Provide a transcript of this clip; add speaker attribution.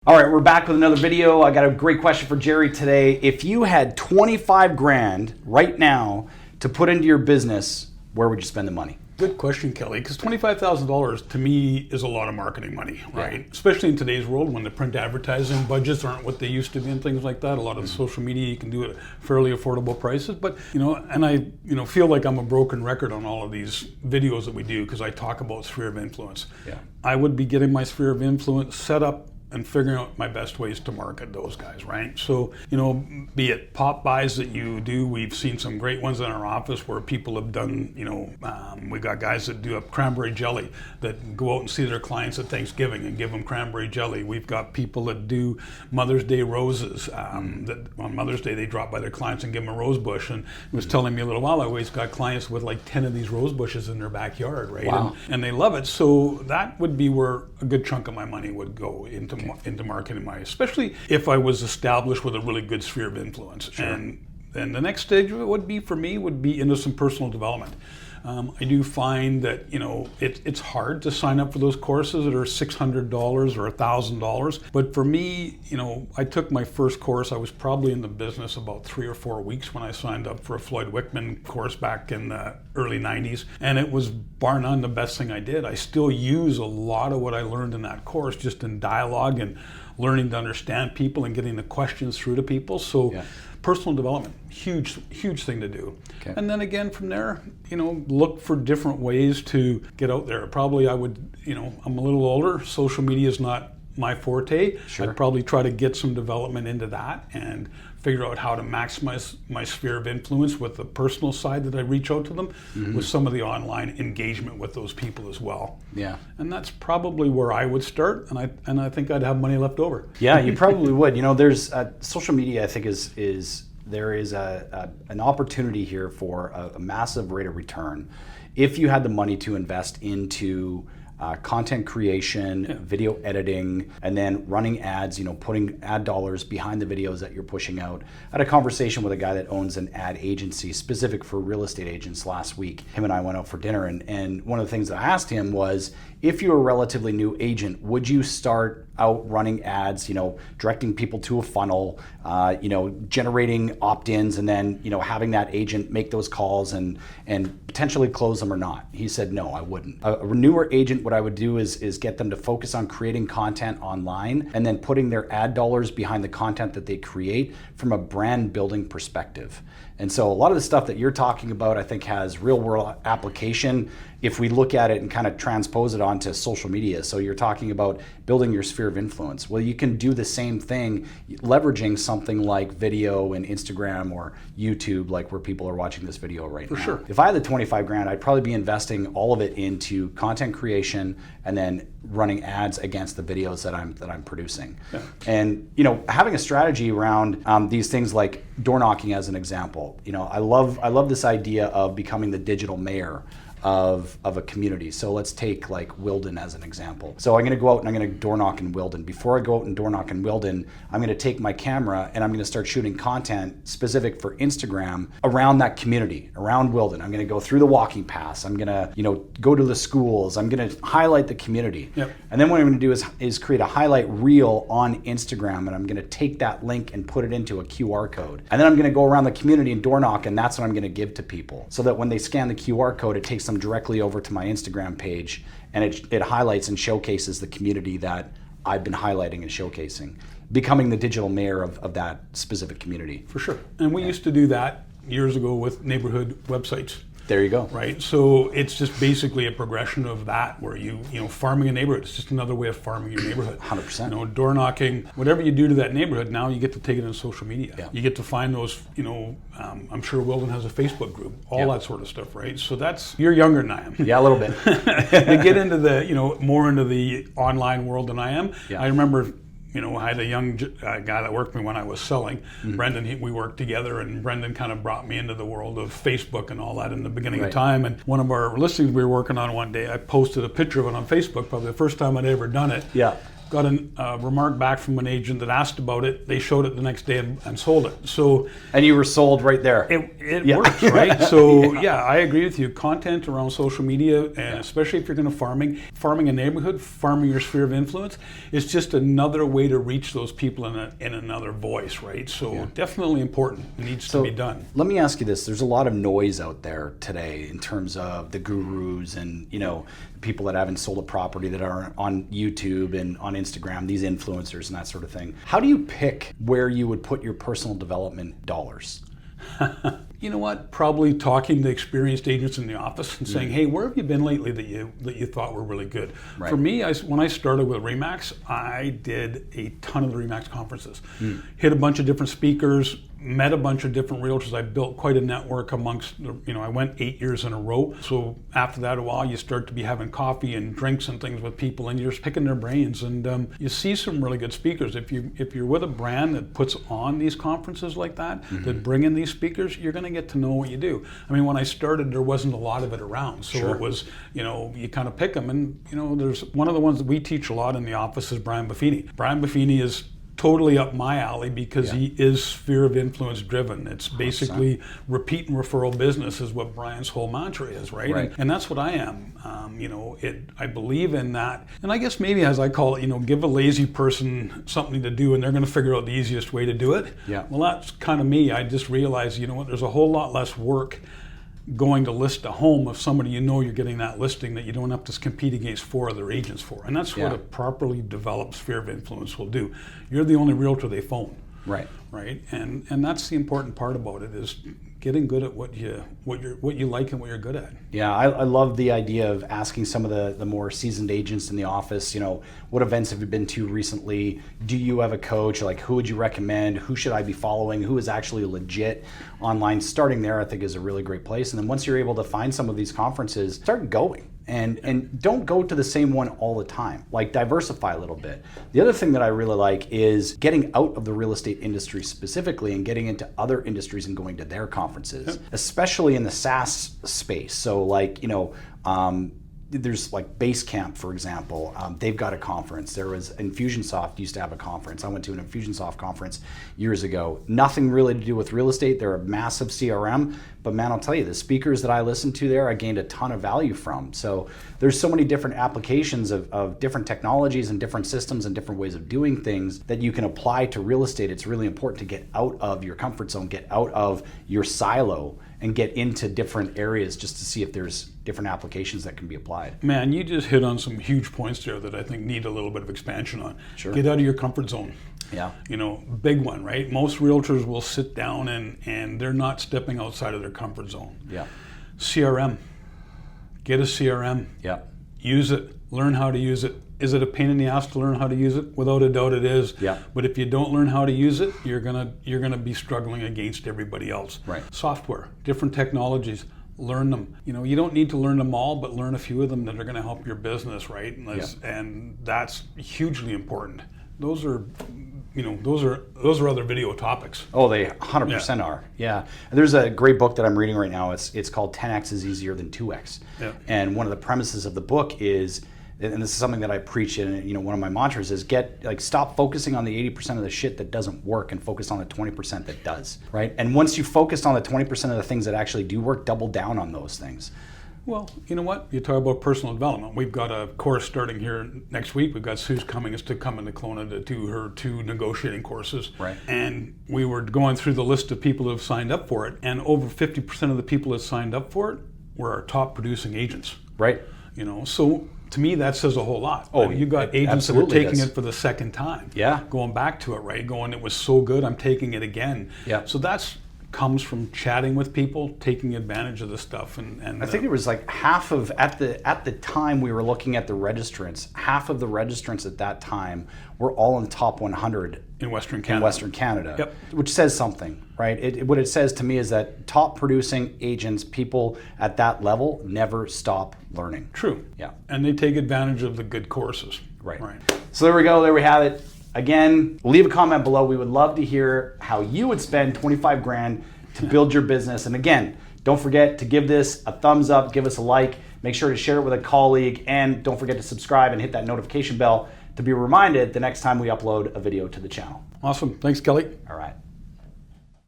Speaker 1: All right, we're back with another video. I got a great question for Jerry today. If you had 25 grand right now to put into your business, where would you spend the money?
Speaker 2: Good question, Kelly, because $25,000 to me is a lot of marketing money, right?
Speaker 1: Yeah.
Speaker 2: Especially in today's world when the print advertising budgets aren't what they used to be and things like that. A lot of the social media you can do at fairly affordable prices. But, and I feel like I'm a broken record on all of these videos that we do because I talk about sphere of influence.
Speaker 1: Yeah.
Speaker 2: I would be getting my sphere of influence set up and figuring out my best ways to market those guys, right? So, be it pop buys that you do, we've seen some great ones in our office where people have done, we got guys that do a cranberry jelly that go out and see their clients at Thanksgiving and give them cranberry jelly. We've got people that do Mother's Day roses, that on Mother's Day they drop by their clients and give them a rose bush. And he was telling me a little while ago, he's got clients with like 10 of these rose bushes in their backyard, right?
Speaker 1: Wow.
Speaker 2: And they love it. So that would be where a good chunk of my money would go into marketing especially if I was established with a really good sphere of influence.
Speaker 1: Sure.
Speaker 2: And then the next stage of it would be into some personal development. I do find that it's hard to sign up for those courses that are $600 or $1,000. But for me, I took my first course. I was probably in the business about 3 or 4 weeks when I signed up for a Floyd Wickman course back in the early 90s. And it was bar none the best thing I did. I still use a lot of what I learned in that course just in dialogue and learning to understand people and getting the questions through to people. So. Yeah. Personal development, huge thing to do. Okay. And then again from there, look for different ways to get out there. Probably I would, I'm a little older, social media is not my forte.
Speaker 1: Sure.
Speaker 2: I'd probably try to get some development into that and figure out how to maximize my sphere of influence with the personal side that I reach out to them, with some of the online engagement with those people as well.
Speaker 1: Yeah.
Speaker 2: And that's probably where I would start, and I think I'd have money left over.
Speaker 1: Yeah, you probably would. There's social media, I think there is an opportunity here for a massive rate of return if you had the money to invest into content creation, video editing, and then running ads, putting ad dollars behind the videos that you're pushing out. I had a conversation with a guy that owns an ad agency specific for real estate agents last week. Him and I went out for dinner, and one of the things that I asked him was, if you're a relatively new agent, would you start out running ads, directing people to a funnel, generating opt-ins, and then, having that agent make those calls and potentially close them or not? He said, no, I wouldn't. A newer agent, what I would do is get them to focus on creating content online and then putting their ad dollars behind the content that they create from a brand building perspective. And so a lot of the stuff that you're talking about, I think, has real world application if we look at it and kind of transpose it onto social media. So you're talking about building your sphere of influence. Well, you can do the same thing leveraging something like video and Instagram or YouTube, like where people are watching this video right now.
Speaker 2: For sure.
Speaker 1: If I had the 25 grand, I'd probably be investing all of it into content creation and then running ads against the videos that I'm producing. Yeah. And having a strategy around these things like door knocking as an example. I love this idea of becoming the digital mayor of a community. So let's take like Wilden as an example. So I'm going to go out and I'm going to door knock in Wilden. Before I go out and door knock in Wilden, I'm going to take my camera and I'm going to start shooting content specific for Instagram around that community, around Wilden. I'm going to go through the walking paths. I'm going to, go to the schools. I'm going to highlight the community. Yep. And then what I'm going to do is create a highlight reel on Instagram, and I'm going to take that link and put it into a QR code. And then I'm going to go around the community and door knock, and that's what I'm going to give to people, so that when they scan the QR code, it takes them directly over to my Instagram page, and it highlights and showcases the community that I've been highlighting and showcasing, becoming the digital mayor of that specific community.
Speaker 2: For sure. And we used to do that years ago with neighborhood websites.
Speaker 1: There you go.
Speaker 2: Right. So it's just basically a progression of that, where farming a neighborhood. It's just another way of farming your neighborhood.
Speaker 1: 100%.
Speaker 2: Door knocking, whatever you do to that neighborhood, now you get to take it on social media.
Speaker 1: Yeah.
Speaker 2: You get to find those, I'm sure Wilden has a Facebook group, all that sort of stuff, right? So you're younger than I am.
Speaker 1: Yeah, a little bit.
Speaker 2: To get into the, more into the online world than I am. Yeah. I remember, I had a young guy that worked with me when I was selling. Mm-hmm. Brendan, we worked together, and Brendan kind of brought me into the world of Facebook and all that in the beginning of time. And one of our listings we were working on one day, I posted a picture of it on Facebook, probably the first time I'd ever done it.
Speaker 1: Yeah.
Speaker 2: got a remark back from an agent that asked about it. They showed it the next day and sold it. So,
Speaker 1: and you were sold right there.
Speaker 2: It works, right? So yeah, I agree with you. Content around social media, and especially if you're going to farming a neighborhood, farming your sphere of influence, is just another way to reach those people in another voice, right? So definitely important. It needs to be done.
Speaker 1: Let me ask you this: there's a lot of noise out there today in terms of the gurus and people that haven't sold a property that are on YouTube and on Instagram, these influencers and that sort of thing. How do you pick where you would put your personal development dollars?
Speaker 2: You know what? Probably talking to experienced agents in the office and saying, "Hey, where have you been lately that you thought were really good?" Right. For me, when I started with RE/MAX, I did a ton of the RE/MAX conferences, hit a bunch of different speakers, met a bunch of different realtors. I built quite a network amongst, I went 8 years in a row. So after that, a while, you start to be having coffee and drinks and things with people, and you're just picking their brains. And you see some really good speakers. If you're with a brand that puts on these conferences like that, that bring in these speakers, you're going to get to know what you do. I mean, when I started, there wasn't a lot of it around. So it was, you kind of pick them. And, there's one of the ones that we teach a lot in the office is Brian Buffini. Brian Buffini is totally up my alley because he is sphere of influence driven. It's basically repeat and referral business is what Brian's whole mantra is, right? And that's what I am. I believe in that. And I guess maybe, as I call it, give a lazy person something to do and they're going to figure out the easiest way to do it. Yeah. Well, that's kind of me. I just realized, there's a whole lot less work going to list a home of somebody you're getting that listing that you don't have to compete against 4 other agents for. And that's what a properly developed sphere of influence will do. You're the only realtor they phone. Right. And that's the important part about it, is getting good at what you like and what you're good at. Yeah,
Speaker 1: I love the idea of asking some of the more seasoned agents in the office, what events have you been to recently? Do you have a coach? Like, who would you recommend? Who should I be following? Who is actually legit online? Starting there, I think, is a really great place. And then once you're able to find some of these conferences, start going. And don't go to the same one all the time. Like, diversify a little bit. The other thing that I really like is getting out of the real estate industry specifically and getting into other industries and going to their conferences, especially in the SaaS space. So there's like Basecamp, for example. They've got a conference. There was Infusionsoft used to have a conference. I went to an Infusionsoft conference years ago. Nothing really to do with real estate. They're a massive CRM, but man, I'll tell you, the speakers that I listened to there, I gained a ton of value from. So there's so many different applications of different technologies and different systems and different ways of doing things that you can apply to real estate. It's really important to get out of your comfort zone, get out of your silo, and get into different areas just to see if there's different applications that can be applied.
Speaker 2: Man, you just hit on some huge points there that I think need a little bit of expansion on. Sure. Get out of your comfort zone. Yeah. Big one, right? Most realtors will sit down and they're not stepping outside of their comfort zone. Yeah. CRM. Get a CRM. Yeah. Use it. Learn how to use it. Is it a pain in the ass to learn how to use it? Without a doubt it is. Yeah. But if you don't learn how to use it, you're gonna be struggling against everybody else. Right. Software, different technologies, learn them. You don't need to learn them all, but learn a few of them that are gonna help your business, right? And that's hugely important. Those are other video topics.
Speaker 1: Oh, they 100% are. Yeah. There's a great book that I'm reading right now. It's called 10X is Easier Than 2X. Yeah. And one of the premises of the book is, and this is something that I preach in, one of my mantras is stop focusing on the 80% of the shit that doesn't work and focus on the 20% that does, right? And once you focus on the 20% of the things that actually do work, double down on those things.
Speaker 2: Well, you know what? You talk about personal development. We've got a course starting here next week. We've got Sue's coming into Kelowna to do her 2 negotiating courses. Right. And we were going through the list of people who have signed up for it, and over 50% of the people that signed up for it were our top producing agents. Right. So to me, that says a whole lot. Oh, you got agents that are taking it for the second time. Yeah. Going back to it, right? Going, it was so good, I'm taking it again. Yeah. So that's comes from chatting with people, taking advantage of the stuff. And
Speaker 1: I think it was like half of, at the time we were looking at the registrants, half of the registrants at that time were all in the top 100
Speaker 2: in Western Canada.
Speaker 1: Yep. Which says something, right? What it says to me is that top producing agents, people at that level, never stop learning.
Speaker 2: True. Yeah. And they take advantage of the good courses.
Speaker 1: Right. So there we go. There we have it. Again, leave a comment below. We would love to hear how you would spend 25 grand to build your business. And again, don't forget to give this a thumbs up, give us a like, make sure to share it with a colleague, and don't forget to subscribe and hit that notification bell to to be reminded the next time we upload a video to the channel.
Speaker 2: Awesome. Thanks, Kelly.
Speaker 1: All right.